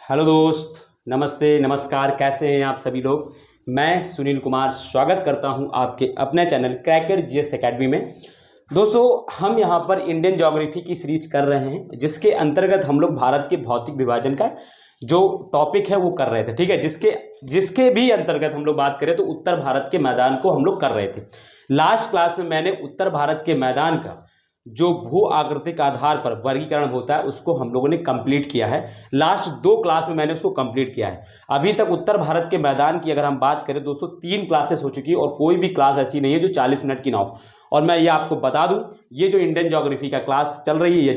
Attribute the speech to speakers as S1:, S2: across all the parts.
S1: Hello दोस्त, नमस्ते, नमस्कार। कैसे हैं आप सभी लोग। मैं सुनील कुमार स्वागत करता हूं आपके अपने चैनल क्रैकर जीएस एकेडमी में। दोस्तों, हम यहां पर इंडियन ज्योग्राफी की सीरीज कर रहे हैं, जिसके अंतर्गत हम लोग भारत के भौतिक विभाजन का जो टॉपिक है वो कर रहे थे। ठीक है, जिसके जिसके भी अंतर्गत हम लोग बात करें तो उत्तर भारत के मैदान को हम लोग कर रहे थे। लास्ट क्लास में मैंने उत्तर भारत के मैदान का जो भू आकृतिक आधार पर वर्गीकरण होता है उसको हम लोगों ने कंप्लीट किया है। लास्ट 2 क्लास में मैंने उसको कंप्लीट किया है। अभी तक उत्तर भारत के मैदान की अगर हम बात करें दोस्तों, 3 क्लासेस हो चुकी है और कोई भी क्लास ऐसी नहीं है जो 40 मिनट की ना हो। और मैं ये आपको बता दूं, ये जो इंडियन ज्योग्राफी का क्लास चल रही है, ये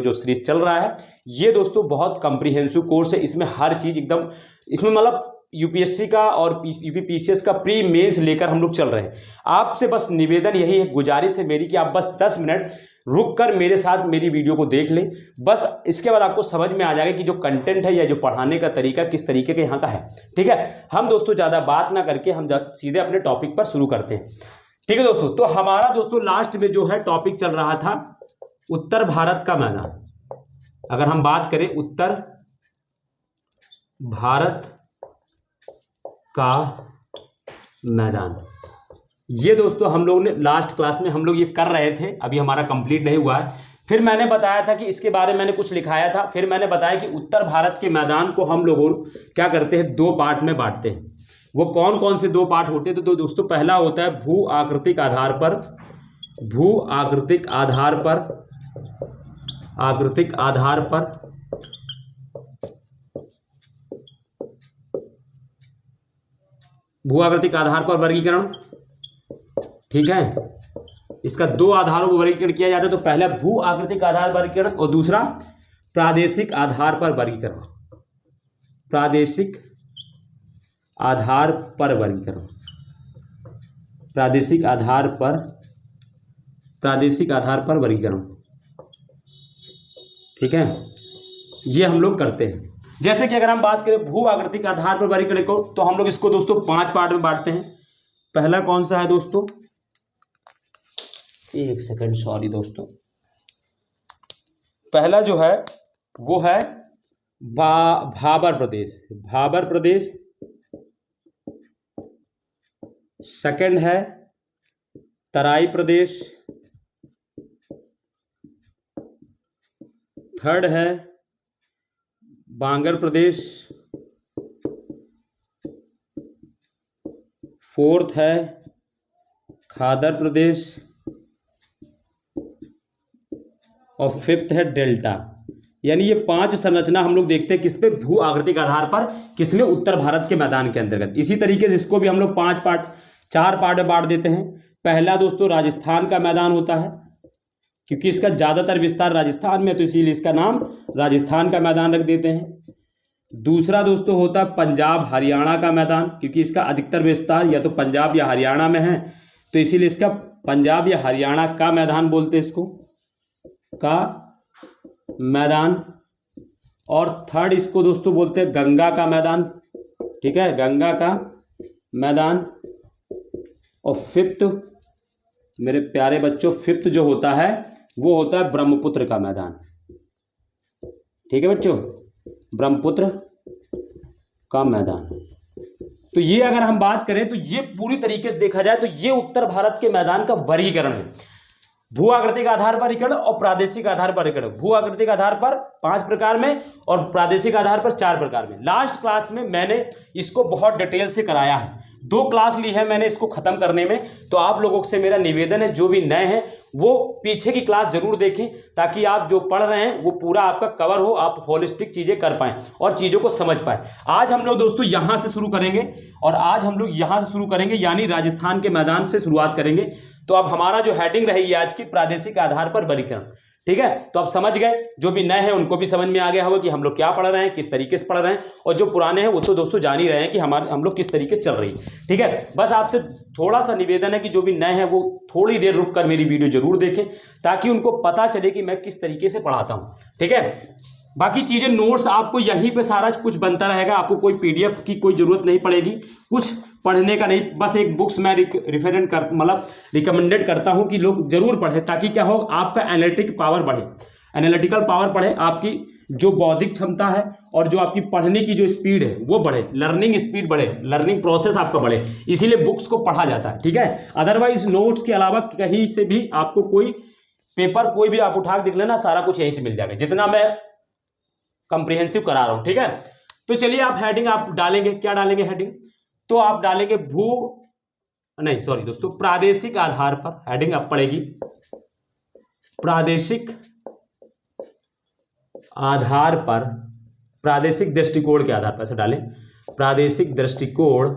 S1: जो सीरीज चल रहा है, ये दोस्तों बहुत कंप्रीहेंसिव कोर्स है। इसमें हर चीज़ एकदम, इसमें मतलब यूपीएससी का और यूपीपीसीएस का प्री मेंस लेकर हम लोग चल रहे हैं। आपसे बस निवेदन यही है, गुजारिश है मेरी कि आप बस 10 मिनट रुक कर मेरे साथ मेरी वीडियो को देख लें। बस इसके बाद आपको समझ में आ जाएगा कि जो कंटेंट है या जो पढ़ाने का तरीका किस तरीके के यहाँ का है। ठीक है, हम दोस्तों ज़्यादा बात ना करके हम सीधे अपने टॉपिक पर शुरू करते हैं। ठीक है दोस्तों, तो हमारा दोस्तों लास्ट में जो है टॉपिक चल रहा था उत्तर भारत का मैदान। अगर हम बात करें उत्तर भारत का मैदान, ये दोस्तों हम लोग ने लास्ट क्लास में हम लोग ये कर रहे थे, अभी हमारा कंप्लीट नहीं हुआ है। फिर मैंने बताया था कि इसके बारे में मैंने कुछ लिखाया था। फिर मैंने बताया कि उत्तर भारत के मैदान को हम लोग क्या करते हैं, 2 पार्ट में बांटते हैं। वो कौन कौन से 2 पार्ट होते हैं? तो दोस्तों पहला होता है भू आकृतिक आधार पर, भू आकृतिक आधार पर, आकृतिक आधार पर भू आकृतिक आधार पर वर्गीकरण। ठीक है, इसका 2 आधारों पर वर्गीकरण किया जाता है। तो पहला भू आकृतिक आधार वर्गीकरण और दूसरा प्रादेशिक आधार पर वर्गीकरण। प्रादेशिक आधार पर वर्गीकरण, प्रादेशिक आधार पर, प्रादेशिक आधार पर वर्गीकरण। ठीक है, ये हम लोग करते हैं। जैसे कि अगर हम बात करें भू आकृतिक आधार पर वर्गीकरण को, तो हम लोग इसको दोस्तों 5 पार्ट में बांटते हैं। पहला कौन सा है दोस्तों, 1 सेकंड, सॉरी दोस्तों। पहला जो है वो है भाबर प्रदेश, भाबर प्रदेश। सेकंड है तराई प्रदेश। थर्ड है बांगर प्रदेश। फोर्थ है खादर प्रदेश और फिफ्थ है डेल्टा। यानी ये 5 संरचना हम लोग देखते हैं किस पे, भू आकृतिक आधार पर, किसमें, उत्तर भारत के मैदान के अंतर्गत। इसी तरीके से इसको भी हम लोग 4 पार्ट में बांट देते हैं। पहला दोस्तों राजस्थान का मैदान होता है, क्योंकि इसका ज़्यादातर विस्तार राजस्थान में, तो इसीलिए इसका नाम राजस्थान का मैदान रख देते हैं। दूसरा दोस्तों होता है पंजाब हरियाणा का मैदान, क्योंकि इसका अधिकतर विस्तार या तो पंजाब या हरियाणा में है, तो इसीलिए इसका पंजाब या हरियाणा का मैदान बोलते हैं, इसको का मैदान। और थर्ड इसको दोस्तों बोलते हैं गंगा का मैदान। ठीक है, गंगा का मैदान। और फिफ्थ मेरे प्यारे बच्चों, फिफ्थ जो होता है वो होता है ब्रह्मपुत्र का मैदान। ठीक है बच्चों, ब्रह्मपुत्र का मैदान। तो ये अगर हम बात करें तो ये पूरी तरीके से देखा जाए तो ये उत्तर भारत के मैदान का वर्गीकरण है। भू आकृतिक आधार पर वर्गीकरण और प्रादेशिक आधार पर वर्गीकरण। भू आकृतिक आधार पर 5 प्रकार में और प्रादेशिक आधार पर 4 प्रकार में। लास्ट क्लास में मैंने इसको बहुत डिटेल से कराया है, 2 क्लास ली है मैंने इसको खत्म करने में। तो आप लोगों से मेरा निवेदन है, जो भी नए हैं वो पीछे की क्लास जरूर देखें, ताकि आप जो पढ़ रहे हैं वो पूरा आपका कवर हो, आप होलिस्टिक चीजें कर पाएं और चीजों को समझ पाएं। आज हम लोग दोस्तों यहां से शुरू करेंगे, और आज हम लोग यहां से शुरू करेंगे, यानी राजस्थान के मैदान से शुरुआत करेंगे। तो अब हमारा जो हेडिंग रहेगी आज की, प्रादेशिक आधार पर वर्गीकरण। ठीक है, तो आप समझ गए, जो भी नए हैं उनको भी समझ में आ गया होगा कि हम लोग क्या पढ़ रहे हैं, किस तरीके से पढ़ रहे हैं, और जो पुराने हैं वो तो दोस्तों जान ही रहे हैं कि हम लोग किस तरीके से चल रही है। ठीक है, बस आपसे थोड़ा सा निवेदन है कि जो भी नए हैं वो थोड़ी देर रुक कर मेरी वीडियो जरूर देखें, ताकि उनको पता चले कि मैं किस तरीके से पढ़ाता हूँ। ठीक है, बाकी चीजें नोट्स आपको यहीं पे सारा कुछ बनता रहेगा, आपको कोई पीडीएफ की कोई जरूरत नहीं पड़ेगी, कुछ पढ़ने का नहीं। बस एक बुक्स मैं रिफरेंस कर मतलब रिकमेंडेड करता हूं कि लोग जरूर पढ़ें, ताकि क्या हो, आपका एनालिटिक पावर बढ़े। एनालिटिकल पावर बढ़े, आपकी जो बौद्धिक क्षमता है और जो आपकी पढ़ने की जो स्पीड है वो बढ़े, लर्निंग स्पीड बढ़े, लर्निंग प्रोसेस आपका बढ़े, इसीलिए बुक्स को पढ़ा जाता है, ठीक है। अदरवाइज नोट्स के अलावा कहीं से भी आपको कोई पेपर कोई भी आप उठा के देख लेना, सारा कुछ यहीं से मिल जाएगा, जितना मैं कंप्रिहेंसिव करा रहा हूं, ठीक है। तो चलिए आप हेडिंग आप डालेंगे, क्या डालेंगे हेडिंग, तो आप डालेंगे नहीं सॉरी दोस्तों, प्रादेशिक आधार पर हेडिंग आप पड़ेगी, प्रादेशिक आधार पर, प्रादेशिक दृष्टिकोण के आधार पर से डालें, प्रादेशिक दृष्टिकोण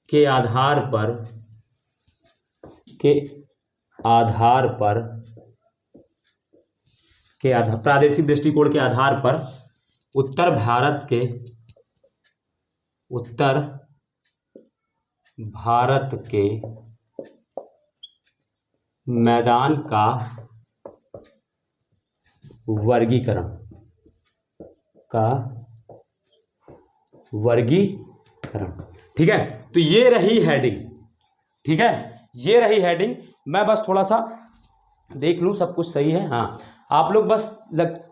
S1: के आधार पर, प्रादेशिक दृष्टिकोण के आधार पर उत्तर भारत के मैदान का वर्गीकरण ठीक है। तो ये रही हेडिंग, ठीक है, ये रही हेडिंग। मैं बस थोड़ा सा देख लूं सब कुछ सही है, हाँ आप लोग बस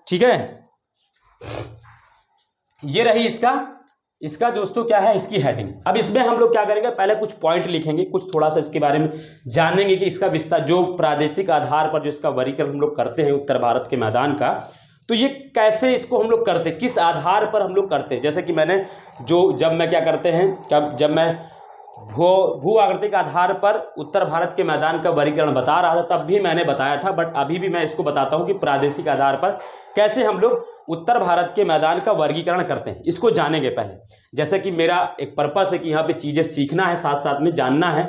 S1: ठीक है। ये रही इसका दोस्तों क्या है, इसकी हेडिंग। अब इसमें हम लोग क्या करेंगे, पहले कुछ पॉइंट लिखेंगे, कुछ थोड़ा सा इसके बारे में जानेंगे कि इसका विस्तार, जो प्रादेशिक आधार पर जो इसका वर्गीकरण हम लोग करते हैं उत्तर भारत के मैदान का, तो ये कैसे इसको हम लोग करते हैं, किस आधार पर हम लोग करते हैं। जैसे कि मैंने जब मैं क्या करते हैं, जब मैं भू आकृति के आधार पर उत्तर भारत के मैदान का वर्गीकरण बता रहा था तब भी मैंने बताया था, बट अभी भी मैं इसको बताता हूं कि प्रादेशिक आधार पर कैसे हम लोग उत्तर भारत के मैदान का वर्गीकरण करते हैं, इसको जानेंगे पहले। जैसे कि मेरा एक पर्पस है कि यहाँ पे चीज़ें सीखना है, साथ साथ में जानना है,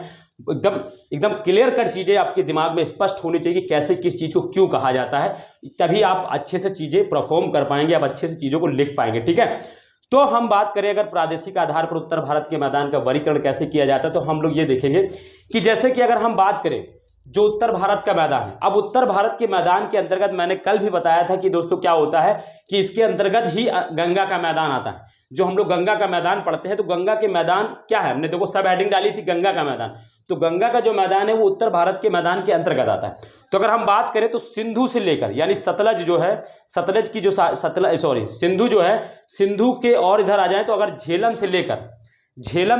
S1: एकदम क्लियर कट चीज़ें आपके दिमाग में स्पष्ट होनी चाहिए कि कैसे किस चीज़ को क्यों कहा जाता है, तभी आप अच्छे से चीज़ें परफॉर्म कर पाएंगे, आप अच्छे से चीज़ों को लिख पाएंगे, ठीक है। तो हम बात करें अगर प्रादेशिक आधार पर उत्तर भारत के मैदान का वर्गीकरण कैसे किया जाता है, तो हम लोग ये देखेंगे कि जैसे कि अगर हम बात करें जो उत्तर भारत का मैदान है, अब उत्तर भारत के मैदान के अंतर्गत मैंने कल भी बताया था कि दोस्तों क्या होता है कि इसके अंतर्गत ही गंगा का मैदान आता है। जो हम लोग गंगा का मैदान पढ़ते हैं तो गंगा के मैदान क्या है, हमने देखो सब हेडिंग डाली थी गंगा का मैदान, तो गंगा का जो मैदान है वो उत्तर भारत के मैदान के अंतर्गत आता है। तो अगर हम बात करें तो सिंधु से लेकर, यानी सतलज जो है, सतलज की जो सिंधु जो है, सिंधु के और इधर आ जाए तो अगर झेलम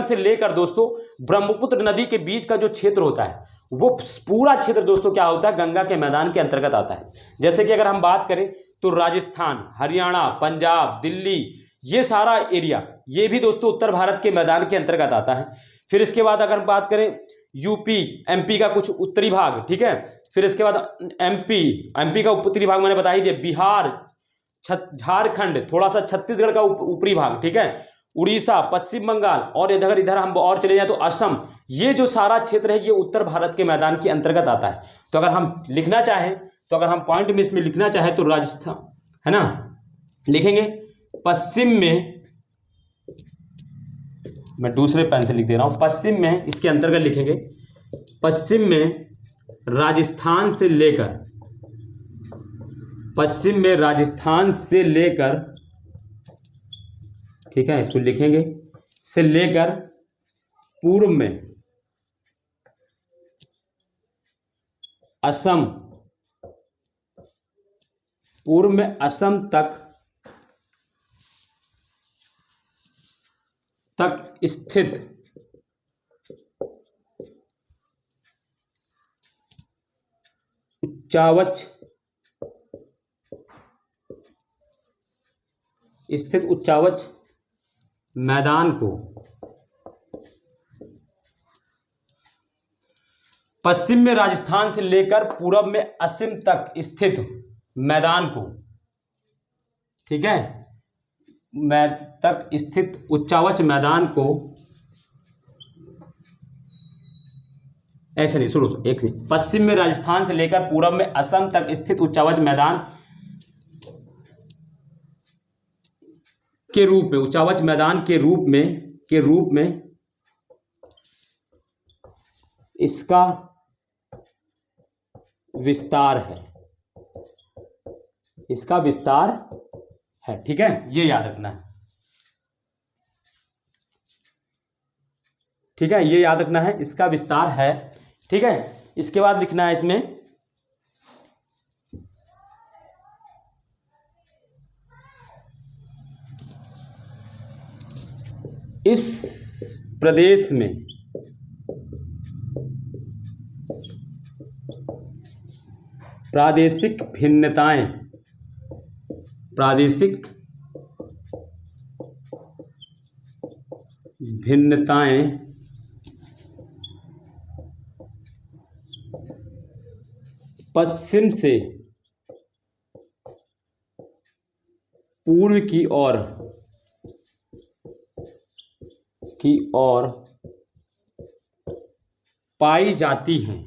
S1: से लेकर दोस्तों ब्रह्मपुत्र नदी के बीच का जो क्षेत्र होता है वो पूरा क्षेत्र दोस्तों क्या होता है, गंगा के मैदान के अंतर्गत आता है। जैसे कि अगर हम बात करें तो राजस्थान, हरियाणा, पंजाब, दिल्ली, ये सारा एरिया ये भी दोस्तों उत्तर भारत के मैदान के अंतर्गत आता है। फिर इसके बाद अगर हम बात करें यूपी, एमपी का कुछ उत्तरी भाग, ठीक है, फिर इसके बाद एमपी का उत्तरी भाग मैंने बता ही दिया, बिहार, झारखंड, थोड़ा सा छत्तीसगढ़ का ऊपरी भाग, ठीक है, उड़ीसा, पश्चिम बंगाल, और इधर हम और चले जाए तो असम, ये जो सारा क्षेत्र है ये उत्तर भारत के मैदान के अंतर्गत आता है। तो अगर हम लिखना चाहें, तो अगर हम पॉइंट में इसमें लिखना चाहें तो राजस्थान है ना, लिखेंगे पश्चिम में, मैं दूसरे पेन से लिख दे रहा हूं, पश्चिम में इसके अंतर्गत लिखेंगे, पश्चिम में राजस्थान से लेकर, ठीक है, इसको लिखेंगे से लेकर पूर्व में असम तक स्थित उच्चावच मैदान को, पश्चिम में राजस्थान से लेकर पूर्व में असम तक स्थित मैदान को, ठीक है, तक स्थित उच्चावच मैदान को, ऐसे नहीं, सुनो एक नहीं, पश्चिम में राजस्थान से लेकर पूर्व में असम तक स्थित उच्चावच मैदान के रूप में, उच्चावच मैदान के रूप में इसका विस्तार है, ठीक है, ये याद रखना है, ठीक है, ये याद रखना है, इसका विस्तार है, ठीक है। इसके बाद लिखना है इसमें इस प्रदेश में प्रादेशिक भिन्नताएं पश्चिम से पूर्व की ओर पाई जाती हैं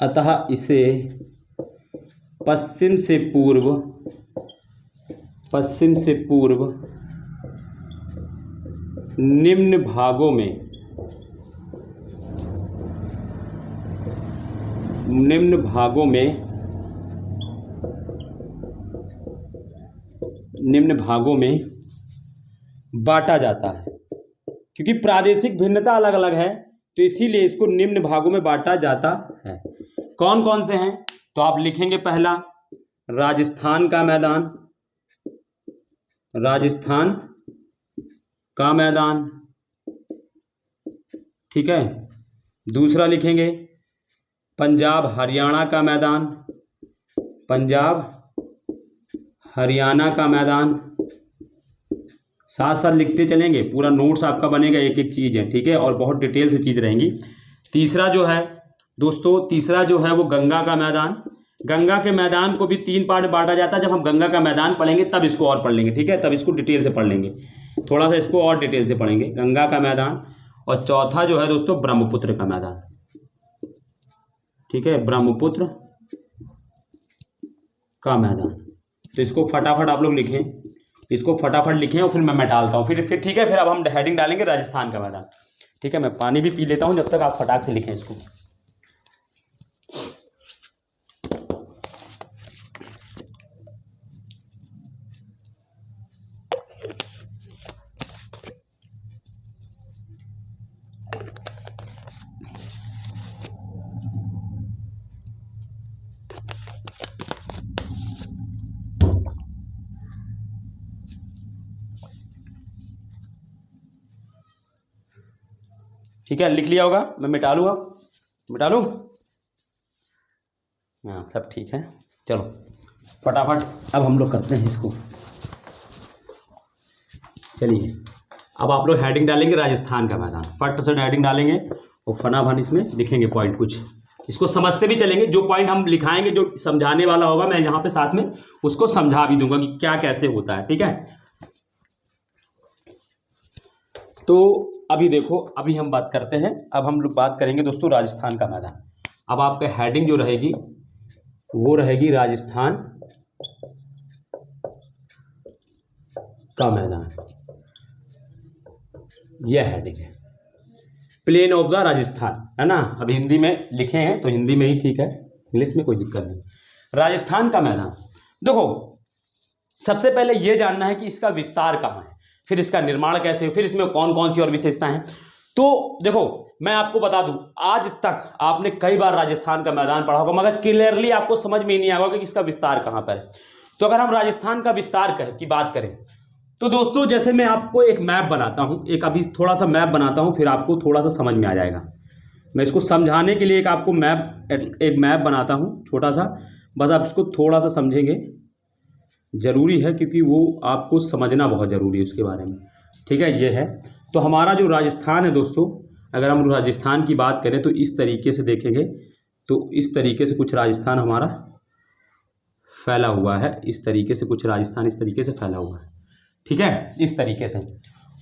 S1: अतः इसे पश्चिम से पूर्व निम्न भागों में बांटा जाता है। क्योंकि प्रादेशिक भिन्नता अलग अलग है तो इसीलिए इसको निम्न भागों में बांटा जाता है। कौन कौन से हैं तो आप लिखेंगे, पहला राजस्थान का मैदान, ठीक है। दूसरा लिखेंगे पंजाब हरियाणा का मैदान, साथ साथ लिखते चलेंगे, पूरा नोट्स आपका बनेगा, एक एक चीज़ है, ठीक है, और बहुत डिटेल से चीज़ रहेंगी। तीसरा जो है दोस्तों, वो गंगा का मैदान। गंगा के मैदान को भी 3 पार्ट में बांटा जाता है। जब हम गंगा का मैदान पढ़ेंगे तब इसको और पढ़ लेंगे, ठीक है, तब इसको डिटेल से पढ़ लेंगे, थोड़ा सा इसको और डिटेल से पढ़ेंगे, गंगा का मैदान। और चौथा जो है दोस्तों ब्रह्मपुत्र का मैदान, ठीक है, ब्रह्मपुत्र का मैदान। तो इसको फटाफट आप लोग लिखें, और फिर मैं डालता हूँ, फिर ठीक है। फिर अब हम हेडिंग डालेंगे राजस्थान का मैदान, ठीक है। मैं पानी भी पी लेता हूँ जब तक आप फटाक से लिखें इसको। ठीक है, लिख लिया होगा, मैं मिटा लूँ, हाँ सब ठीक है। चलो फटाफट अब हम लोग करते हैं इसको। चलिए अब आप लोग हेडिंग डालेंगे राजस्थान का मैदान, फट से हेडिंग डालेंगे और फटाफट इसमें लिखेंगे पॉइंट कुछ, इसको समझते भी चलेंगे। जो पॉइंट हम लिखाएंगे, जो समझाने वाला होगा, मैं यहाँ पे साथ में उसको समझा भी दूंगा कि क्या कैसे होता है, ठीक है। तो अभी देखो, अभी हम बात करते हैं, अब हम लोग बात करेंगे दोस्तों राजस्थान का मैदान। अब आपका हेडिंग जो रहेगी वो रहेगी राजस्थान का मैदान, यह हेडिंग है, प्लेन ऑफ द राजस्थान, है ना। अब हिंदी में लिखे हैं तो हिंदी में ही ठीक है, इंग्लिश में कोई दिक्कत नहीं। राजस्थान का मैदान, देखो सबसे पहले यह जानना है कि इसका विस्तार कहाँ है, फिर इसका निर्माण कैसे, फिर इसमें कौन कौन सी और विशेषताएं हैं। तो देखो मैं आपको बता दूं, आज तक आपने कई बार राजस्थान का मैदान पढ़ा होगा, मगर क्लियरली आपको समझ में ही नहीं आएगा कि इसका विस्तार कहाँ पर है। तो अगर हम राजस्थान का विस्तार की बात करें तो दोस्तों, जैसे मैं आपको एक मैप बनाता हूं, एक अभी थोड़ा सा मैप बनाता हूं, फिर आपको थोड़ा सा समझ में आ जाएगा। मैं इसको समझाने के लिए एक मैप बनाता हूं छोटा सा, बस आप इसको थोड़ा सा समझेंगे, ज़रूरी है क्योंकि वो आपको समझना बहुत ज़रूरी है उसके बारे में, ठीक है। ये है तो हमारा जो राजस्थान है दोस्तों, अगर हम राजस्थान की बात करें तो इस तरीके से देखेंगे, तो इस तरीके से कुछ राजस्थान हमारा फैला हुआ है, इस तरीके से कुछ राजस्थान इस तरीके से फैला हुआ है, ठीक है, इस तरीके से।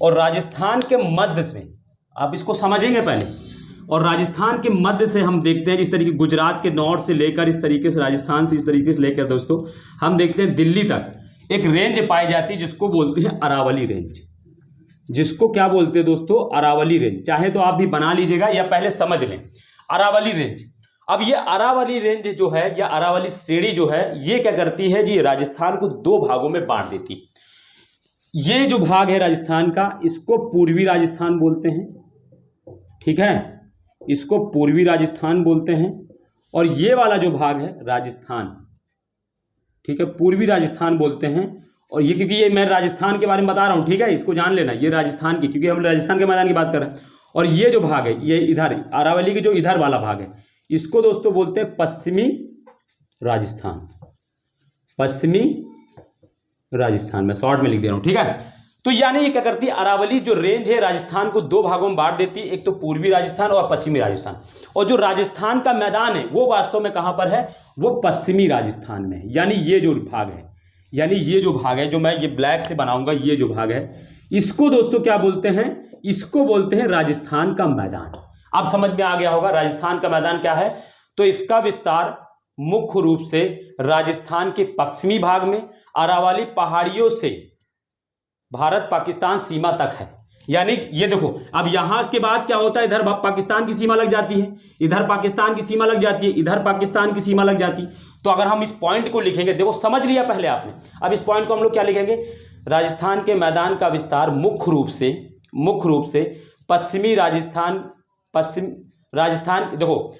S1: और राजस्थान के मध्य से आप इसको समझेंगे पहले, और राजस्थान के मध्य से हम देखते हैं जिस तरीके गुजरात के नॉर्थ से लेकर इस तरीके से, राजस्थान से इस तरीके से लेकर दोस्तों हम देखते हैं दिल्ली तक एक रेंज पाई जाती है जिसको बोलते हैं अरावली रेंज। जिसको क्या बोलते हैं दोस्तों, अरावली रेंज। चाहे तो आप भी बना लीजिएगा या पहले समझ लें, अरावली रेंज। अब ये अरावली रेंज जो है या अरावली श्रेणी जो है, ये क्या करती है जी, राजस्थान को 2 भागों में बांट देती। ये जो भाग है राजस्थान का, इसको पूर्वी राजस्थान बोलते हैं, ठीक है, इसको पूर्वी राजस्थान बोलते हैं। और ये वाला जो भाग है राजस्थान, ठीक है, पूर्वी राजस्थान बोलते हैं। और ये क्योंकि ये मैं राजस्थान के बारे में बता रहा हूँ, ठीक है, इसको जान लेना, ये राजस्थान की, क्योंकि हम राजस्थान के मैदान की बात कर रहे हैं। और ये जो भाग है, ये इधर अरावली के जो इधर वाला भाग है, इसको दोस्तों बोलते हैं पश्चिमी राजस्थान। पश्चिमी राजस्थान, मैं शॉर्ट में लिख दे रहा हूँ, ठीक है। तो यानी ये क्या करती है, अरावली जो रेंज है राजस्थान को दो भागों में बांट देती है, एक तो पूर्वी राजस्थान और पश्चिमी राजस्थान। और जो राजस्थान का मैदान है वो वास्तव में कहां पर है, वो पश्चिमी राजस्थान में है। यानी ये जो भाग है, यानी ये जो भाग है, जो मैं ये ब्लैक से बनाऊंगा, ये जो भाग है, इसको दोस्तों क्या बोलते हैं, इसको बोलते हैं राजस्थान का मैदान। अब समझ में आ गया होगा राजस्थान का मैदान क्या है। तो इसका विस्तार मुख्य रूप से राजस्थान के पश्चिमी भाग में अरावली पहाड़ियों से भारत पाकिस्तान सीमा तक है। यानी ये देखो, अब यहां के बाद क्या होता है, इधर पाकिस्तान की सीमा लग जाती है, इधर पाकिस्तान की सीमा लग जाती है, इधर पाकिस्तान की सीमा लग जाती है। तो अगर हम इस पॉइंट को लिखेंगे, देखो समझ लिया पहले आपने, अब इस पॉइंट को हम लोग क्या लिखेंगे, राजस्थान के मैदान का विस्तार मुख्य रूप से पश्चिमी राजस्थान, पश्चिम राजस्थान, देखो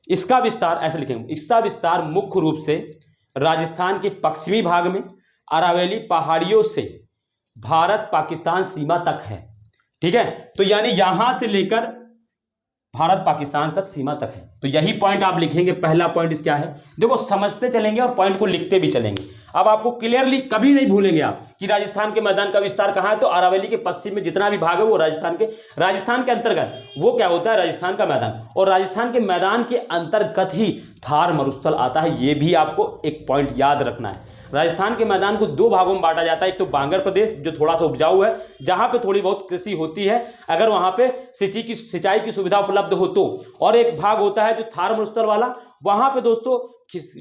S1: इसका विस्तार ऐसे लिखेंगे, इसका विस्तार मुख्य रूप से राजस्थान के पश्चिमी भाग में अरावली पहाड़ियों से भारत पाकिस्तान सीमा तक है, ठीक है। तो यानी यहां से लेकर भारत पाकिस्तान तक सीमा तक है। तो यही पॉइंट आप लिखेंगे, पहला पॉइंट इस क्या है, देखो समझते चलेंगे और पॉइंट को लिखते भी चलेंगे। अब आपको क्लियरली कभी नहीं भूलेंगे आप कि राजस्थान के मैदान का विस्तार कहां है, तो अरावली के पश्चिम में जितना भी भाग है वो राजस्थान के अंतर्गत वो क्या होता है, राजस्थान का मैदान। और राजस्थान के मैदान के अंतर्गत ही थार मरुस्थल आता है, ये भी आपको एक पॉइंट याद रखना है। राजस्थान के मैदान को दो भागों में बांटा जाता है, एक तो बांगर प्रदेश जो थोड़ा सा उपजाऊ है, जहां पे थोड़ी बहुत कृषि होती है, अगर वहां पे सिंचाई की सुविधा उपलब्ध हो तो, और एक भाग होता है जो थार मरुस्थल वाला, वहां पे दोस्तों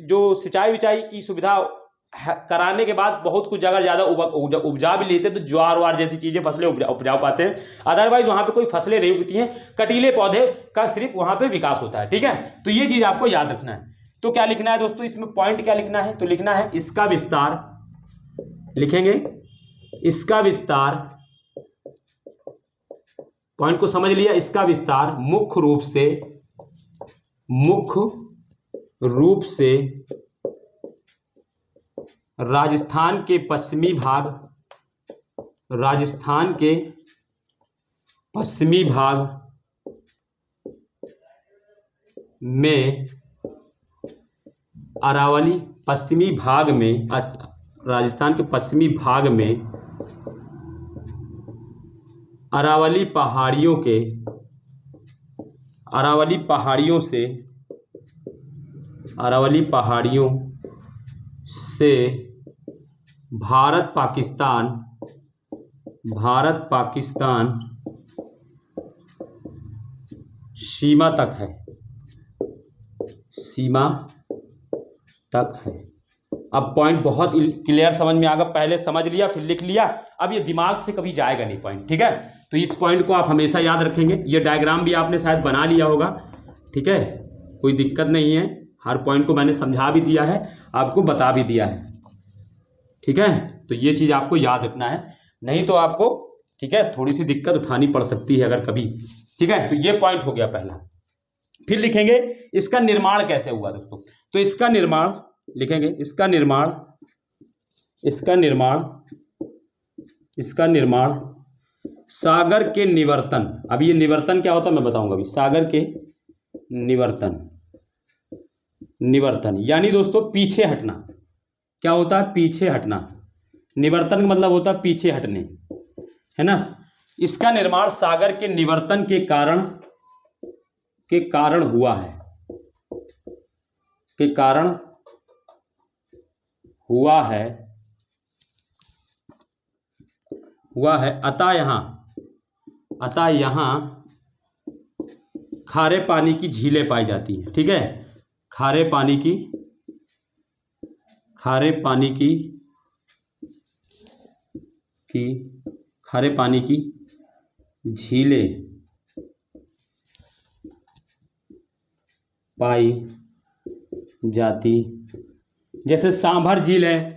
S1: जो सिंचाई विचाई की सुविधा कराने के बाद बहुत कुछ जगह ज्यादा उपजा भी लेते हैं, तो ज्वार वार जैसी चीजें फसलें उपजा पाते हैं। अदरवाइज वहां पे कोई फसलें नहीं उगती हैं, कटीले पौधे का सिर्फ वहां पे विकास होता है, ठीक है। तो ये चीज आपको याद रखना है। तो क्या लिखना है दोस्तों, इसमें पॉइंट क्या लिखना है, तो लिखना है इसका विस्तार, लिखेंगे इसका विस्तार, पॉइंट को समझ लिया, इसका विस्तार मुख्य रूप से राजस्थान के पश्चिमी भाग में अरावली पश्चिमी भाग में, राजस्थान के पश्चिमी भाग में अरावली पहाड़ियों से भारत पाकिस्तान सीमा तक है। अब पॉइंट बहुत क्लियर समझ में आ गया, पहले समझ लिया फिर लिख लिया, अब ये दिमाग से कभी जाएगा नहीं पॉइंट, ठीक है। तो इस पॉइंट को आप हमेशा याद रखेंगे। ये डायग्राम भी आपने शायद बना लिया होगा, ठीक है, कोई दिक्कत नहीं है, हर पॉइंट को मैंने समझा भी दिया है, आपको बता भी दिया है, ठीक है। तो ये चीज़ आपको याद रखना है, नहीं तो आपको, ठीक है, थोड़ी सी दिक्कत उठानी पड़ सकती है अगर कभी, ठीक है। तो ये पॉइंट हो गया पहला। फिर लिखेंगे इसका निर्माण कैसे हुआ दोस्तों, तो इसका निर्माण लिखेंगे, इसका निर्माण सागर के निवर्तन, अब ये निवर्तन क्या होता है मैं बताऊंगा अभी, सागर के निवर्तन यानी दोस्तों पीछे हटना, क्या होता है, पीछे हटना, निवर्तन का मतलब होता है पीछे हटने, है ना। इसका निर्माण सागर के निवर्तन के कारण हुआ है, अतः यहाँ खारे पानी की झीलें पाई जाती हैं, ठीक है, खारे पानी की झीलें पाई जाती, जैसे सांभर झील है,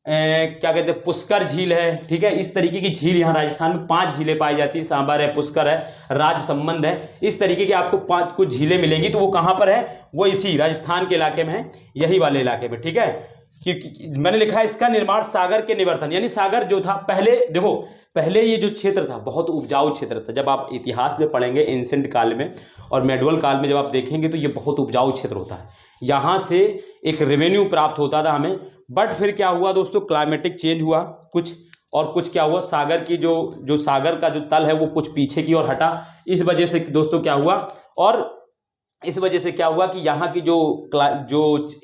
S1: क्या कहते हैं, पुष्कर झील है, ठीक है। इस तरीके की झील यहाँ राजस्थान में 5 झीलें पाई जाती है, सांबर है, पुष्कर है, राजसमंद है। इस तरीके की आपको 5 कुछ झीलें मिलेंगी। तो वो कहाँ पर है, वो इसी राजस्थान के इलाके में है, यही वाले इलाके में, ठीक है। क्योंकि मैंने लिखा है इसका निर्माण सागर के निवर्तन, यानी सागर जो था पहले, देखो पहले ये जो क्षेत्र था बहुत उपजाऊ क्षेत्र था। जब आप इतिहास में पढ़ेंगे एंशिएंट काल में और मेडुअल काल में जब आप देखेंगे तो ये बहुत उपजाऊ क्षेत्र होता है, यहाँ से एक रेवेन्यू प्राप्त होता था हमें। बट फिर क्या हुआ दोस्तों, क्लाइमेटिक चेंज हुआ कुछ, और कुछ क्या हुआ, सागर की जो सागर का जो तल है वो कुछ पीछे की ओर हटा। इस वजह से दोस्तों क्या हुआ, और इस वजह से क्या हुआ कि यहाँ की जो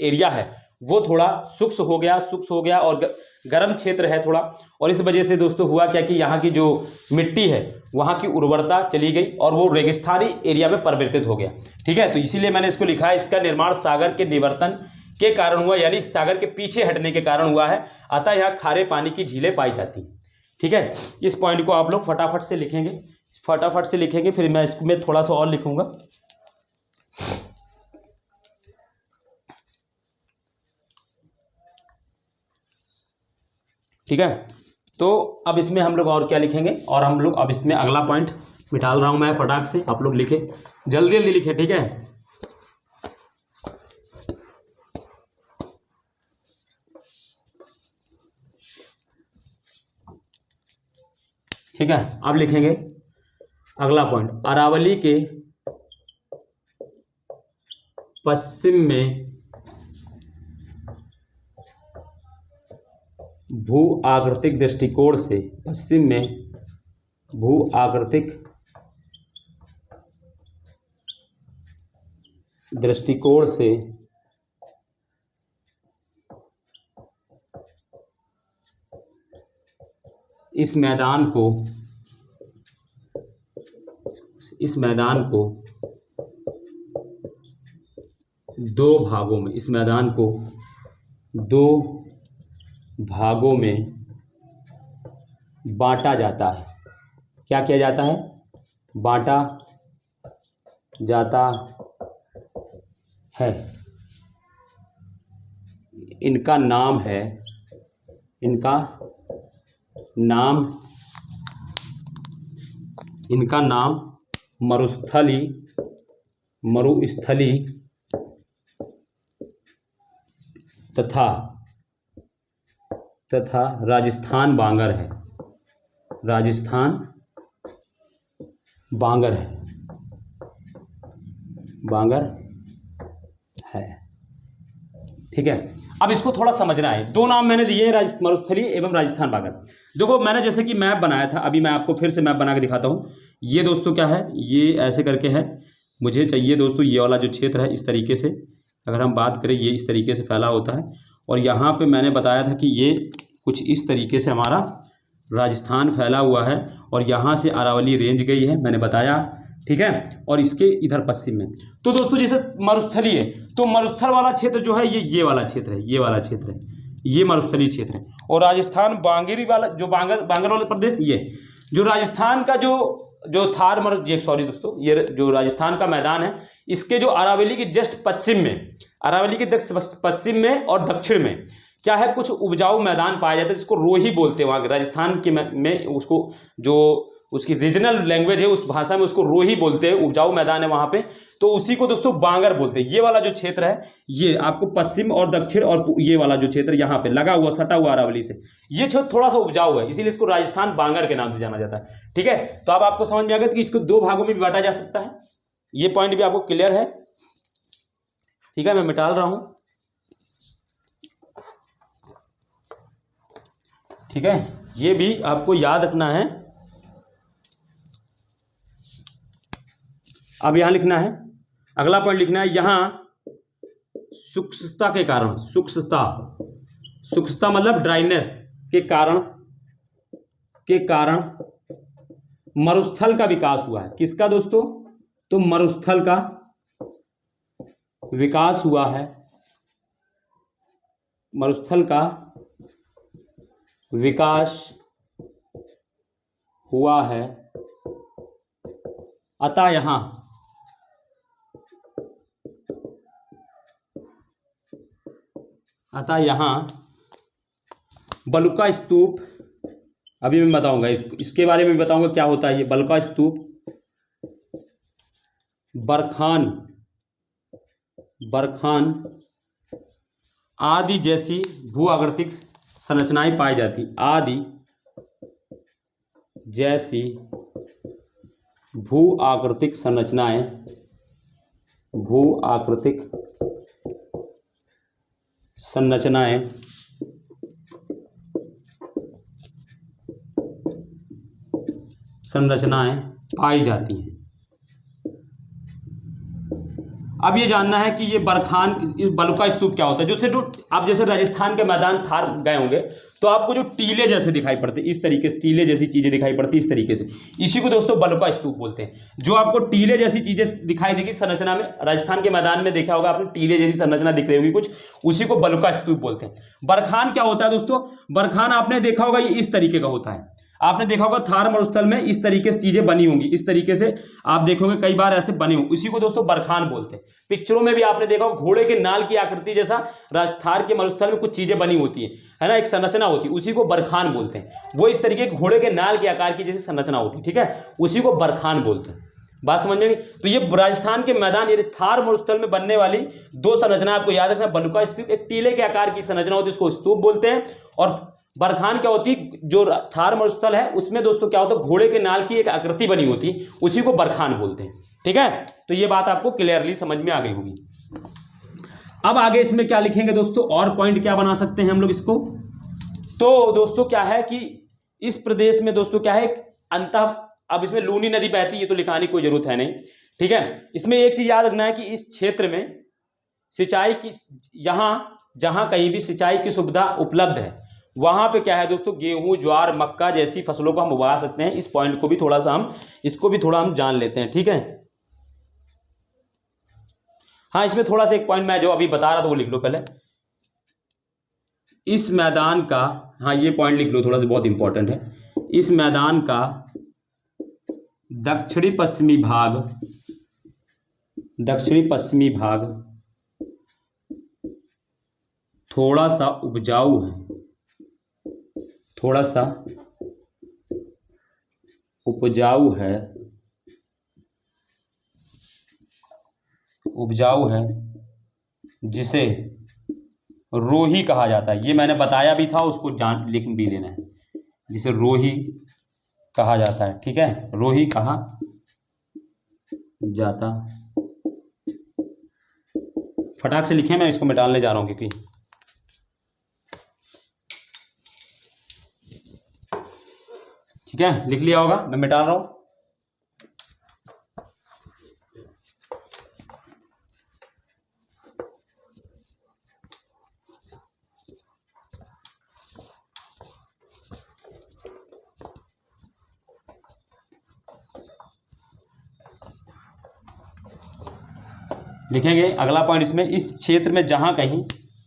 S1: एरिया है वो थोड़ा शुष्क हो गया और गर्म क्षेत्र है थोड़ा। और इस वजह से दोस्तों हुआ क्या कि यहाँ की जो मिट्टी है वहाँ की उर्वरता चली गई और वो रेगिस्तानी एरिया में परिवर्तित हो गया, ठीक है। तो इसीलिए मैंने इसको लिखा है, इसका निर्माण सागर के निवर्तन के कारण हुआ, यानी सागर के पीछे हटने के कारण हुआ है। अतः यहाँ खारे पानी की झीलें पाई जाती हैं, ठीक है। इस पॉइंट को आप लोग फटाफट से लिखेंगे, फिर मैं इसमें थोड़ा सा और लिखूंगा। ठीक है, तो अब इसमें हम लोग और क्या लिखेंगे, और हम लोग अब इसमें अगला पॉइंट मिटाल रहा हूं मैं फटाक से, आप लोग लिखे, जल्दी जल्दी लिखे, ठीक है। ठीक है, अब लिखेंगे अगला पॉइंट, अरावली के पश्चिम में भू आकृतिक दृष्टिकोण से, पश्चिम में भू आकृतिक दृष्टिकोण से इस मैदान को दो भागों में बांटा जाता है। क्या किया जाता है, बांटा जाता है। इनका नाम मरुस्थली तथा राजस्थान बांगर है। ठीक है, अब इसको थोड़ा समझना है। दो नाम मैंने दिए हैं, मरुस्थली एवं राजस्थान बांगर। देखो मैंने जैसे कि मैप बनाया था, अभी मैं आपको फिर से मैप बना के दिखाता हूँ। ये दोस्तों क्या है, ये ऐसे करके है, मुझे चाहिए दोस्तों ये वाला जो क्षेत्र है इस तरीके से, अगर हम बात करें ये इस तरीके से फैला होता है। और यहाँ पे मैंने बताया था कि ये कुछ इस तरीके से हमारा राजस्थान फैला हुआ है और यहाँ से अरावली रेंज गई है, मैंने बताया, ठीक है। और इसके इधर पश्चिम में तो दोस्तों जैसे मरुस्थली है, तो मरुस्थल वाला क्षेत्र जो है ये वाला क्षेत्र है, ये मरुस्थली क्षेत्र है। और राजस्थान बांगेरी वाला जो बांगर वाला प्रदेश, ये जो राजस्थान का जो थार सॉरी दोस्तों, ये जो राजस्थान का मैदान है, इसके जो अरावली के जस्ट पश्चिम में और दक्षिण में क्या है, कुछ उपजाऊ मैदान पाया जाता है जिसको रोही बोलते हैं। वहाँ राजस्थान के में उसको, जो उसकी रीजनल लैंग्वेज है उस भाषा में उसको रोही बोलते हैं, उपजाऊ मैदान है वहाँ पे, तो उसी को दोस्तों बांगर बोलते हैं। ये वाला जो क्षेत्र है, ये आपको पश्चिम और दक्षिण और ये वाला जो क्षेत्र यहाँ पे लगा हुआ सटा हुआ अरावली से, ये क्षेत्र थोड़ा सा उपजाऊ है, इसीलिए इसको राजस्थान बांगर के नाम से जाना जाता है, ठीक है। तो अब आपको समझ में आ गया कि इसको दो भागों में भी बांटा जा सकता है, ये पॉइंट भी आपको क्लियर है, ठीक है। मैं मिटाल रहा हूँ, ठीक है, ये भी आपको याद रखना है। अब यहां लिखना है, अगला पॉइंट लिखना है, यहां शुष्कता के कारण, शुष्कता मतलब ड्राइनेस के कारण मरुस्थल का विकास हुआ है। किसका दोस्तों, तो मरुस्थल का विकास हुआ है, मरुस्थल का विकास हुआ है। अतः यहाँ बलुका स्तूप, अभी मैं बताऊंगा इसके बारे में बताऊंगा क्या होता है ये बलुका स्तूप, बरखान आदि जैसी भू आकृतिक संरचनाएं पाई जाती, आदि जैसी भू आकृतिक संरचनाएं, भू आकृतिक संरचनाएं पाई जाती हैं। अब ये जानना है कि ये बलुका स्तूप क्या होता है। जो आप जैसे राजस्थान के मैदान थार गए होंगे तो आपको जो टीले जैसे दिखाई पड़ते हैं, इस तरीके से टीले जैसी चीजें दिखाई पड़ती है, इस तरीके से, इसी को दोस्तों बलुका स्तूप बोलते हैं। जो आपको टीले जैसी चीजें दिखाई देगी संरचना में, राजस्थान के मैदान में देखा होगा आपने, टीले जैसी संरचना दिख रही होगी कुछ, उसी को बलुका स्तूप बोलते हैं। बरखान क्या होता है दोस्तों? बरखान आपने देखा होगा ये इस तरीके का होता है। आपने देखा होगा थार मरुस्थल में इस तरीके से चीजें बनी होंगी, इस तरीके से आप देखोगे कई बार ऐसे बने होंगे, उसी को दोस्तों बरखान बोलते हैं। पिक्चरों में भी आपने देखा होगा घोड़े के नाल की आकृति जैसा थार के मरुस्थल में कुछ चीजें बनी होती है ना, एक संरचना होती है, उसी को बरखान बोलते हैं। वो इस तरीके के घोड़े के नाल के आकार की जैसी संरचना होती है, ठीक है, उसी को बरखान बोलते हैं। बात समझ में नहीं? तो ये राजस्थान के मैदान यानी थार मरुस्थल में बनने वाली दो संरचना आपको याद रखना, बलुका स्तूप एक टीले के आकार की संरचना होती है, उसको स्तूप बोलते हैं, और बरखान क्या होती है, जो थार मरुस्थल है उसमें दोस्तों क्या होता है, घोड़े के नाल की एक आकृति बनी होती, उसी को बरखान बोलते हैं। ठीक है, तो ये बात आपको क्लियरली समझ में आ गई होगी। अब आगे इसमें क्या लिखेंगे दोस्तों, और पॉइंट क्या बना सकते हैं हम लोग इसको। तो दोस्तों क्या है कि इस प्रदेश में दोस्तों क्या है, अब इसमें लूनी नदी बहती है, ये तो लिखाने की कोई जरूरत है नहीं, ठीक है। इसमें एक चीज याद रखना है कि इस क्षेत्र में सिंचाई की, जहां कहीं भी सिंचाई की सुविधा उपलब्ध है वहां पे क्या है दोस्तों, गेहूं, ज्वार, मक्का जैसी फसलों को हम उगा सकते हैं। इस पॉइंट को भी थोड़ा सा हम जान लेते हैं, ठीक है। हाँ, इसमें थोड़ा सा एक पॉइंट मैं जो अभी बता रहा था वो लिख लो पहले। इस मैदान का, हाँ ये पॉइंट लिख लो, थोड़ा सा बहुत इंपॉर्टेंट है। इस मैदान का दक्षिणी पश्चिमी भाग थोड़ा सा उपजाऊ है, जिसे रोही कहा जाता है। ये मैंने बताया भी था, उसको लिख भी लेना है, जिसे रोही कहा जाता है, ठीक है, रोही कहा जाता। फटाक से लिखे, मैं इसको मिटाने जा रहा हूं क्योंकि ठीक है, लिख लिया होगा, मैं मिटा रहा हूं। लिखेंगे अगला पॉइंट इसमें, इस क्षेत्र में जहां कहीं,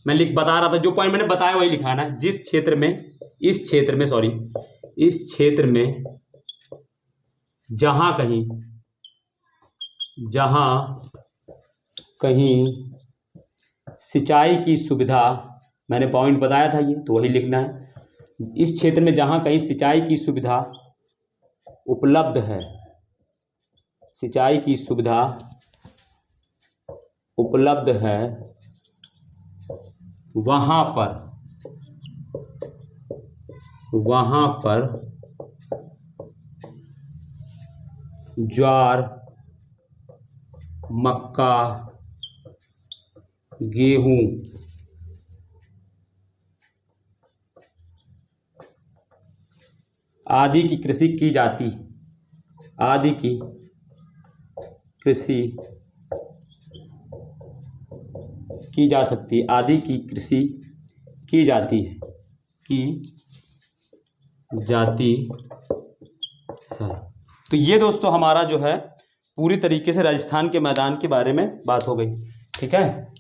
S1: मैं बता रहा था, जो पॉइंट मैंने बताया वही लिखाना है। इस क्षेत्र में जहां कहीं सिंचाई की सुविधा, मैंने पॉइंट बताया था ये, तो वही लिखना है। इस क्षेत्र में जहां कहीं सिंचाई की सुविधा उपलब्ध है, वहां पर ज्वार, मक्का, गेहूं आदि की कृषि की जाती जा सकती है, आदि की कृषि की जाती है। तो ये दोस्तों हमारा जो है पूरी तरीके से राजस्थान के मैदान के बारे में बात हो गई, ठीक है।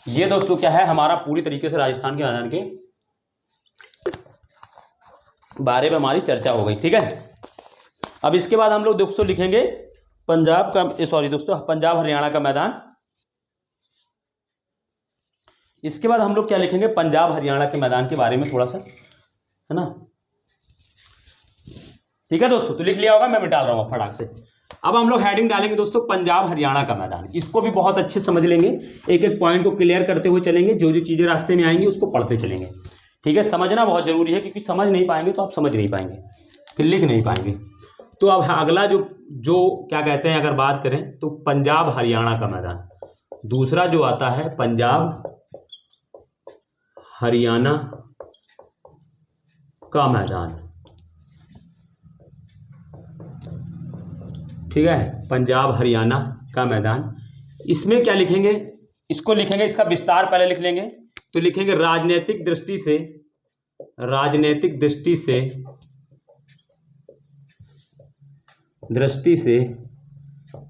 S1: ये दोस्तों क्या है, हमारा पूरी तरीके से राजस्थान के मैदान के बारे में हमारी चर्चा हो गई, ठीक है। अब इसके बाद हम लोग दोस्तों लिखेंगे पंजाब हरियाणा का मैदान। इसके बाद हम लोग क्या लिखेंगे, पंजाब हरियाणा के मैदान के बारे में थोड़ा सा, है ना। ठीक है दोस्तों, तो लिख लिया होगा, मैं मिटा रहा हूँ फटाक से। अब हम लोग हेडिंग डालेंगे दोस्तों, पंजाब हरियाणा का मैदान। इसको भी बहुत अच्छे समझ लेंगे, एक एक पॉइंट को क्लियर करते हुए चलेंगे, जो जो चीज़ें रास्ते में आएंगी उसको पढ़ते चलेंगे। ठीक है, समझना बहुत जरूरी है, क्योंकि समझ नहीं पाएंगे तो आप समझ नहीं पाएंगे, फिर लिख नहीं पाएंगे। तो अब अगला जो जो क्या कहते हैं, अगर बात करें तो पंजाब हरियाणा का मैदान। दूसरा जो आता है पंजाब हरियाणा का मैदान। ठीक है, पंजाब हरियाणा का मैदान। इसमें क्या लिखेंगे, इसको लिखेंगे, इसका विस्तार पहले लिख लेंगे। तो लिखेंगे राजनीतिक दृष्टि से, राजनीतिक दृष्टि से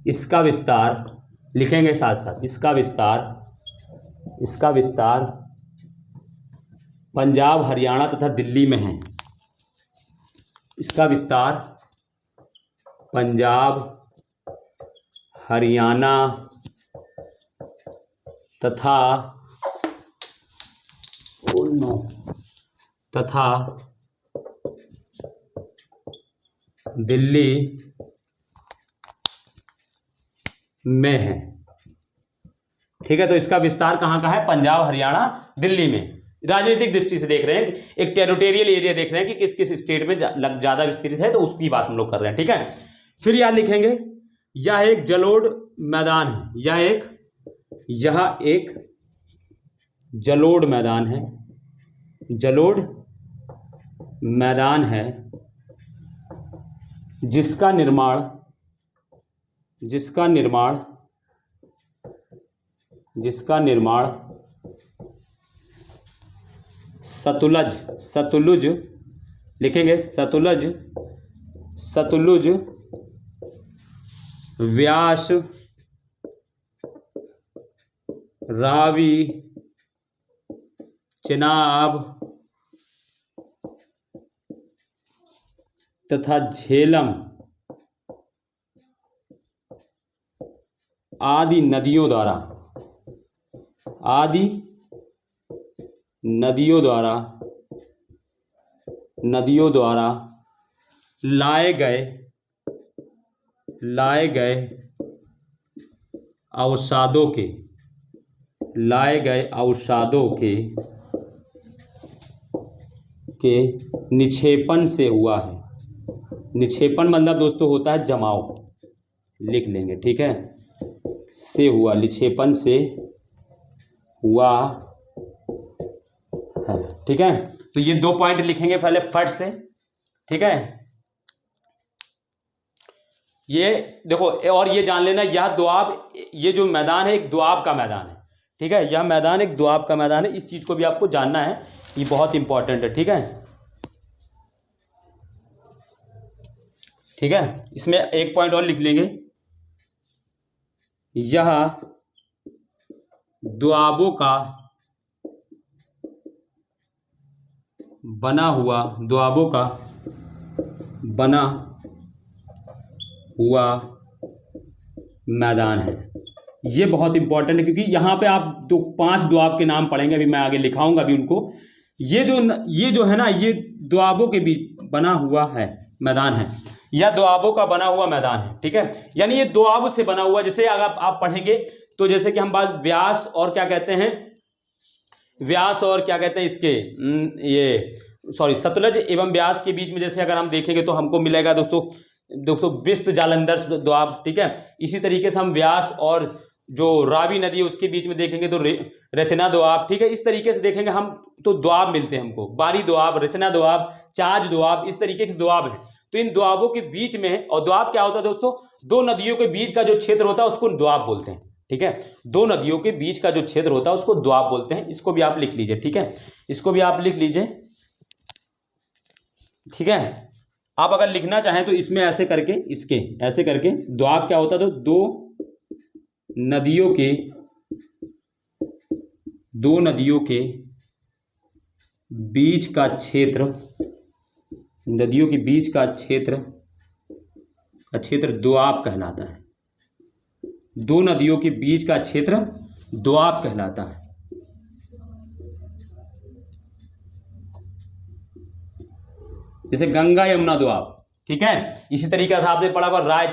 S1: इसका विस्तार लिखेंगे, साथ साथ इसका विस्तार पंजाब हरियाणा तथा दिल्ली में है। इसका विस्तार पंजाब हरियाणा तथा दिल्ली में है। ठीक है, तो इसका विस्तार कहाँ का है, पंजाब हरियाणा दिल्ली में। राजनीतिक दृष्टि से देख रहे हैं, एक टेरिटोरियल एरिया देख रहे हैं कि किस किस स्टेट में ज्यादा विस्तृत है, तो उसकी बात हम लोग कर रहे हैं। ठीक है, फिर यह लिखेंगे, यह एक जलोढ़ मैदान है, यह एक जलोढ़ मैदान है, जलोढ़ मैदान है, जिसका निर्माण सतलुज लिखेंगे, सतलुज व्यास रावी चेनाब तथा झेलम आदि नदियों द्वारा लाए गए अवसादों के निक्षेपण से हुआ है। निक्षेपण मतलब दोस्तों होता है जमाव, लिख लेंगे। ठीक है, से हुआ, निक्षेपण से हुआ है। ठीक है, तो ये 2 पॉइंट लिखेंगे पहले फट से। ठीक है, ये देखो, और ये जान लेना, यह दोआब, ये जो मैदान है एक दोआब का मैदान है। ठीक है, यह मैदान एक दोआब का मैदान है, इस चीज को भी आपको जानना है, ये बहुत इंपॉर्टेंट है। ठीक है, ठीक है, इसमें एक पॉइंट और लिख लेंगे, यह दोआबों का बना हुआ मैदान है। ये बहुत इंपॉर्टेंट है, क्योंकि यहाँ पे आप 5 दोआब के नाम पढ़ेंगे, अभी मैं आगे लिखाऊंगा अभी उनको। ये जो है ना, ये दोआबों के बीच बना हुआ है मैदान है, या दोआबों का बना हुआ मैदान है। ठीक है, यानी ये दोआब से बना हुआ, जैसे अगर आप पढ़ेंगे तो जैसे कि हम बात व्यास और क्या कहते हैं इसके सतलज एवं व्यास के बीच में, जैसे अगर हम देखेंगे तो हमको मिलेगा दोस्तों बिस्त जालंधर दोआब। ठीक है, इसी तरीके से हम व्यास और जो रावी नदी है उसके बीच में देखेंगे तो रचना दोआब। ठीक है, इस तरीके से देखेंगे हम तो दोआब मिलते हैं हमको, बारी दोआब, रचना दोआब, चाज दोआब, इस तरीके के दोआब हैं। तो इन दोआबों के बीच में, और दोआब क्या होता है दोस्तों, 2 नदियों के बीच का जो क्षेत्र होता है उसको दोआब बोलते हैं। ठीक है, 2 नदियों के बीच का जो क्षेत्र होता है उसको दोआब बोलते हैं। इसको भी आप लिख लीजिए। ठीक है, इसको भी आप लिख लीजिए। ठीक है, आप अगर लिखना चाहें तो इसमें ऐसे करके दोआब क्या होता है, तो 2 नदियों के बीच का क्षेत्र, नदियों के बीच का क्षेत्र दोआब कहलाता है। 2 नदियों के बीच का क्षेत्र दोआब कहलाता है। जैसे गंगा यमुना दोआब, ठीक है। इसी तरीके से आपने पढ़ा होगा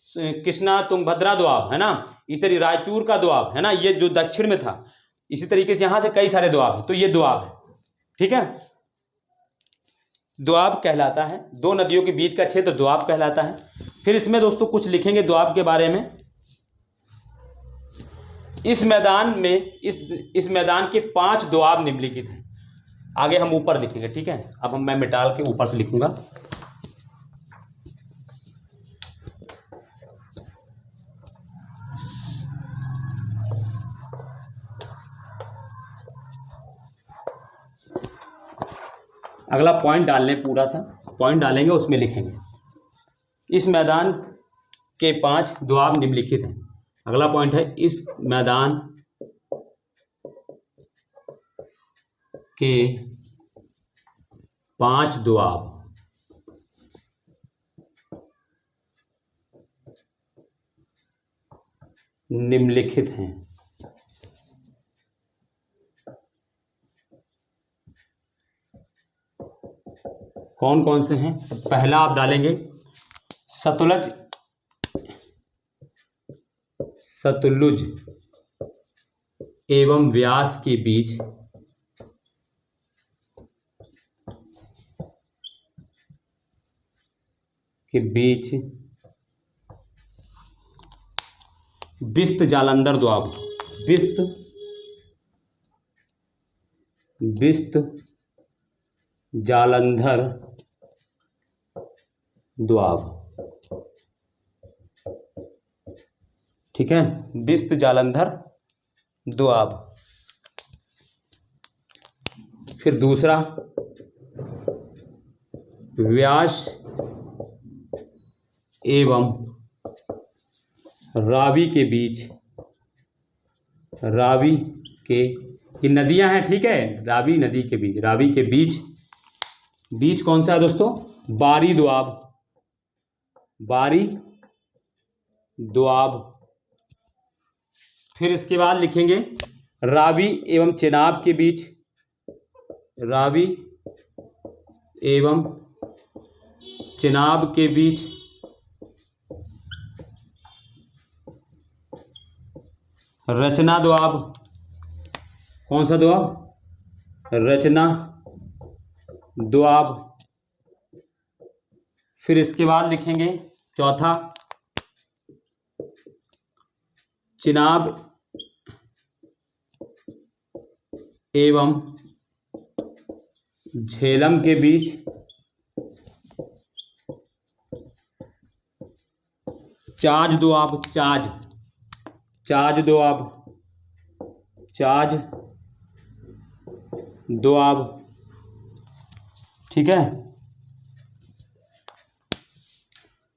S1: कृष्णा तुंगभद्रा दोआब, है ना। इस तरीके रायचूर का दोआब, है ना, ये जो दक्षिण में था। इसी तरीके से यहां से कई सारे दोआब है, तो ये दोआब है, ठीक है। दोआब कहलाता है, दो नदियों के बीच का क्षेत्र दोआब कहलाता है। फिर इसमें दोस्तों कुछ लिखेंगे दोआब के बारे में। इस मैदान में इस मैदान के 5 दोआब निम्नलिखित हैं। आगे हम ऊपर लिखेंगे, ठीक है। अब मैं मिटाल के ऊपर से लिखूंगा। अगला पॉइंट डालने, पूरा सा पॉइंट डालेंगे, उसमें लिखेंगे इस मैदान के 5 दोआब निम्नलिखित हैं। अगला पॉइंट है इस मैदान के 5 दोआब निम्नलिखित हैं। कौन कौन से हैं? पहला आप डालेंगे सतलुज एवं व्यास के बीच बिस्त जालंधर दोआब, बिस्त जालंधर दोआब, ठीक है, बिस्त जालंधर दोआब। फिर दूसरा व्यास एवं रावी के बीच, रावी के, ये नदियां हैं, ठीक है, रावी नदी के बीच, रावी के बीच कौन सा है दोस्तों? बारी दोआब, बारी दोआब। फिर इसके बाद लिखेंगे रावी एवं चेनाब के बीच, रावी एवं चेनाब के बीच रचना दोआब। कौन सा दोआब? रचना दोआब। फिर इसके बाद लिखेंगे चौथा चिनाब एवं झेलम के बीच चाज दोआब, चाज दोआब, ठीक है।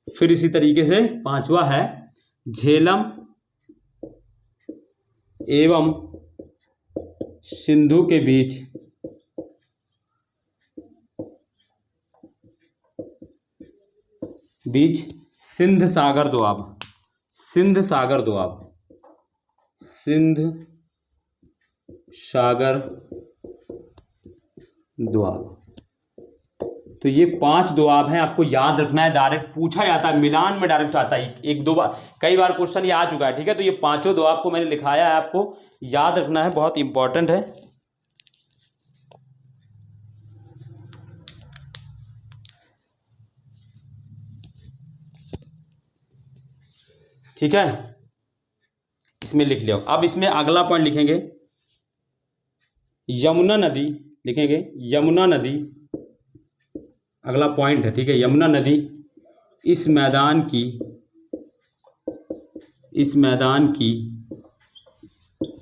S1: फिर इसी तरीके से पांचवा है झेलम एवं सिंधु के बीच सिंध सागर दोआब, सिंध सागर दोआब। तो ये 5 दोआब हैं, आपको याद रखना है। डायरेक्ट पूछा जाता है, मिलान में डायरेक्ट आता है, एक दो बार, कई बार क्वेश्चन ये आ चुका है, ठीक है। तो ये 5 दोआब को मैंने लिखाया है, आपको याद रखना है, बहुत इंपॉर्टेंट है, ठीक है। इसमें लिख लिया। अब इसमें अगला पॉइंट लिखेंगे यमुना नदी, लिखेंगे यमुना नदी, अगला पॉइंट है, ठीक है। यमुना नदी इस मैदान की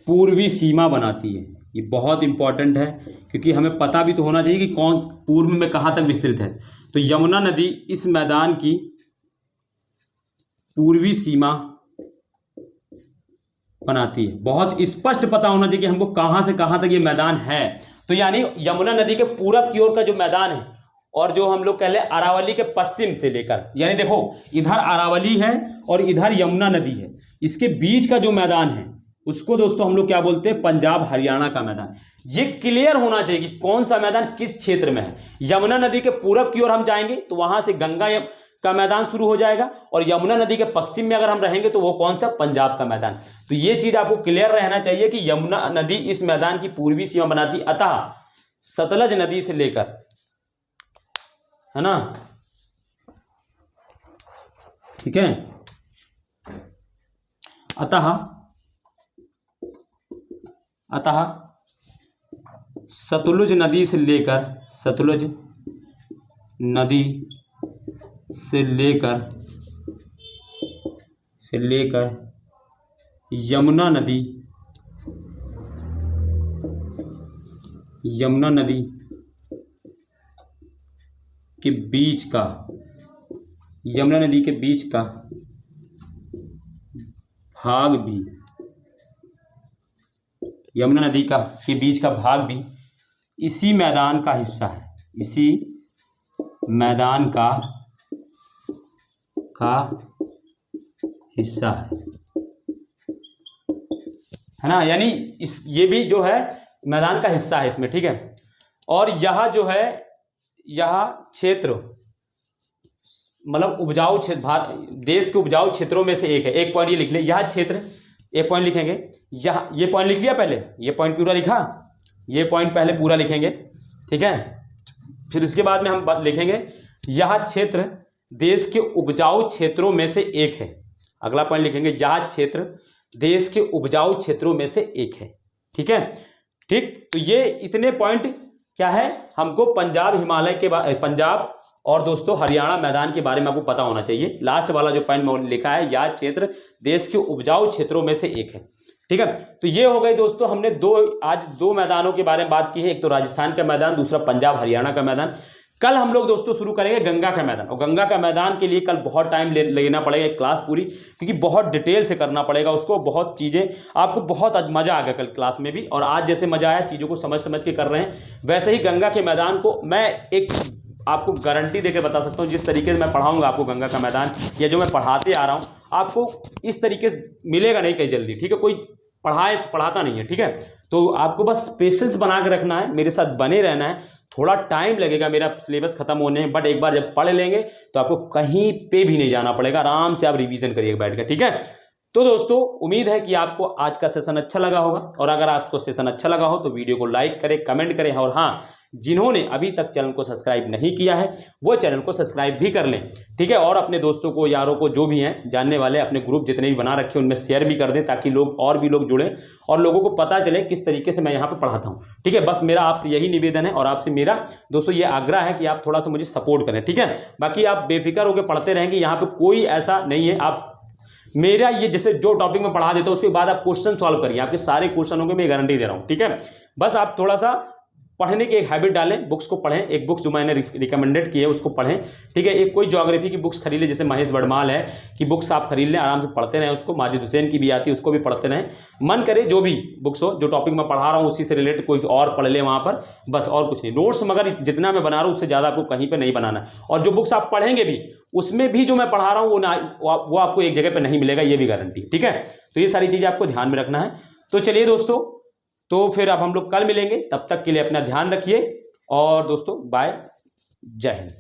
S1: पूर्वी सीमा बनाती है। ये बहुत इंपॉर्टेंट है, क्योंकि हमें पता भी तो होना चाहिए कि कौन पूर्व में कहाँ तक विस्तृत है। तो यमुना नदी इस मैदान की पूर्वी सीमा बनाती है। बहुत स्पष्ट पता होना चाहिए कि हमको कहाँ से कहाँ तक ये मैदान है। तो यानी यमुना नदी के पूरब की ओर का जो मैदान है, और जो हम लोग कह ले अरावली के पश्चिम से लेकर, यानी देखो इधर अरावली है और इधर यमुना नदी है, इसके बीच का जो मैदान है उसको दोस्तों हम लोग क्या बोलते हैं, पंजाब हरियाणा का मैदान। ये क्लियर होना चाहिए कि कौन सा मैदान किस क्षेत्र में है। यमुना नदी के पूरब की ओर हम जाएंगे तो वहां से गंगा का मैदान शुरू हो जाएगा, और यमुना नदी के पश्चिम में अगर हम रहेंगे तो वो कौन सा, पंजाब का मैदान। तो ये चीज आपको क्लियर रहना चाहिए कि यमुना नदी इस मैदान की पूर्वी सीमा बनाती, अतः सतलज नदी से लेकर, है ना, ठीक है, अतः सतलुज नदी से लेकर, सतलुज नदी से लेकर यमुना नदी के बीच का, यमुना नदी के बीच का भाग भी, यमुना नदी के बीच का भाग भी इसी मैदान का हिस्सा है, इसी मैदान का हिस्सा है ना, यानी ये भी जो है मैदान का हिस्सा है इसमें, ठीक है। और यह जो है, यह क्षेत्र मतलब उपजाऊ क्षेत्र, देश के उपजाऊ क्षेत्रों में से एक है। एक पॉइंट ये लिख ले, यह क्षेत्र, एक पॉइंट लिखेंगे, यह, ये पॉइंट लिख लिया पहले, ये पॉइंट पूरा लिखा, ये पॉइंट पहले पूरा लिखेंगे, ठीक है। फिर इसके बाद में हम लिखेंगे यह क्षेत्र देश के उपजाऊ क्षेत्रों में से एक है। अगला पॉइंट लिखेंगे, यह क्षेत्र देश के उपजाऊ क्षेत्रों में से एक है, ठीक है। ठीक, तो ये इतने पॉइंट क्या है, हमको पंजाब हिमालय के पंजाब और दोस्तों हरियाणा मैदान के बारे में आपको पता होना चाहिए। लास्ट वाला जो पॉइंट में लिखा है, यह क्षेत्र देश के उपजाऊ क्षेत्रों में से एक है, ठीक है। तो ये हो गई दोस्तों, हमने आज दो मैदानों के बारे में बात की है, एक तो राजस्थान का मैदान, दूसरा पंजाब हरियाणा का मैदान। कल हम लोग दोस्तों शुरू करेंगे गंगा का मैदान, और गंगा का मैदान के लिए कल बहुत टाइम लेना पड़ेगा, एक क्लास पूरी, क्योंकि बहुत डिटेल से करना पड़ेगा उसको, बहुत चीज़ें, आपको बहुत मज़ा आ गया कल क्लास में भी, और आज जैसे मज़ा आया चीज़ों को समझ समझ के कर रहे हैं, वैसे ही गंगा के मैदान को मैं एक आपको गारंटी देकर बता सकता हूँ, जिस तरीके से मैं पढ़ाऊँगा आपको गंगा का मैदान, या जो मैं पढ़ाते आ रहा हूँ, आपको इस तरीके से मिलेगा नहीं कहीं जल्दी, ठीक है। कोई पढ़ाता नहीं है, ठीक है। तो आपको बस पेशेंस बना के रखना है, मेरे साथ बने रहना है, थोड़ा टाइम लगेगा मेरा सिलेबस खत्म होने में, बट एक बार जब पढ़ लेंगे तो आपको कहीं पे भी नहीं जाना पड़ेगा, आराम से आप रिवीजन करिएगा बैठ कर, ठीक है। तो दोस्तों उम्मीद है कि आपको आज का सेशन अच्छा लगा होगा, और अगर आपको सेशन अच्छा लगा हो तो वीडियो को लाइक करें, कमेंट करें, और हाँ, जिन्होंने अभी तक चैनल को सब्सक्राइब नहीं किया है वो चैनल को सब्सक्राइब भी कर लें, ठीक है। और अपने दोस्तों को, यारों को, जो भी हैं जानने वाले, अपने ग्रुप जितने भी बना रखे हैं उनमें शेयर भी कर दें, ताकि लोग और भी लोग जुड़ें और लोगों को पता चले किस तरीके से मैं यहाँ पर पढ़ाता हूँ, ठीक है। बस मेरा आपसे यही निवेदन है, और आपसे मेरा दोस्तों ये आग्रह है कि आप थोड़ा सा मुझे सपोर्ट करें, ठीक है। बाकी आप बेफिक्र होकर पढ़ते रहेंगे, यहाँ पर कोई ऐसा नहीं है, आप मेरा ये जैसे जो टॉपिक में पढ़ा देता हूँ उसके बाद आप क्वेश्चन सॉल्व करिए, आपके सारे क्वेश्चनों के मैं गारंटी दे रहा हूँ, ठीक है। बस आप थोड़ा सा पढ़ने की एक हैबिट डालें, बुक्स को पढ़ें, एक बुक्स जो मैंने रिकमेंडेड की है उसको पढ़ें, ठीक है। एक कोई ज्योग्राफी की बुक्स खरीद लें, जैसे महेश बड़माल है कि बुक्स आप खरीद लें, आराम से पढ़ते रहें उसको, माजिद हुसैन की भी आती है उसको भी पढ़ते रहें, मन करे जो भी बुक्स हो, जो टॉपिक मैं पढ़ा रहा हूँ उसी से रिलेटेड कोई और पढ़ ले वहाँ पर, बस, और कुछ नहीं। नोट्स मगर जितना मैं बना रहा हूँ उससे ज़्यादा आपको कहीं पर नहीं बनाना, और जो बुक्स आप पढ़ेंगे भी उसमें भी जो मैं पढ़ा रहा हूँ वो आपको एक जगह पर नहीं मिलेगा, ये भी गारंटी, ठीक है। तो ये सारी चीज़ें आपको ध्यान में रखना है। तो चलिए दोस्तों, तो फिर अब हम लोग कल मिलेंगे, तब तक के लिए अपना ध्यान रखिए, और दोस्तों बाय, जय हिंद।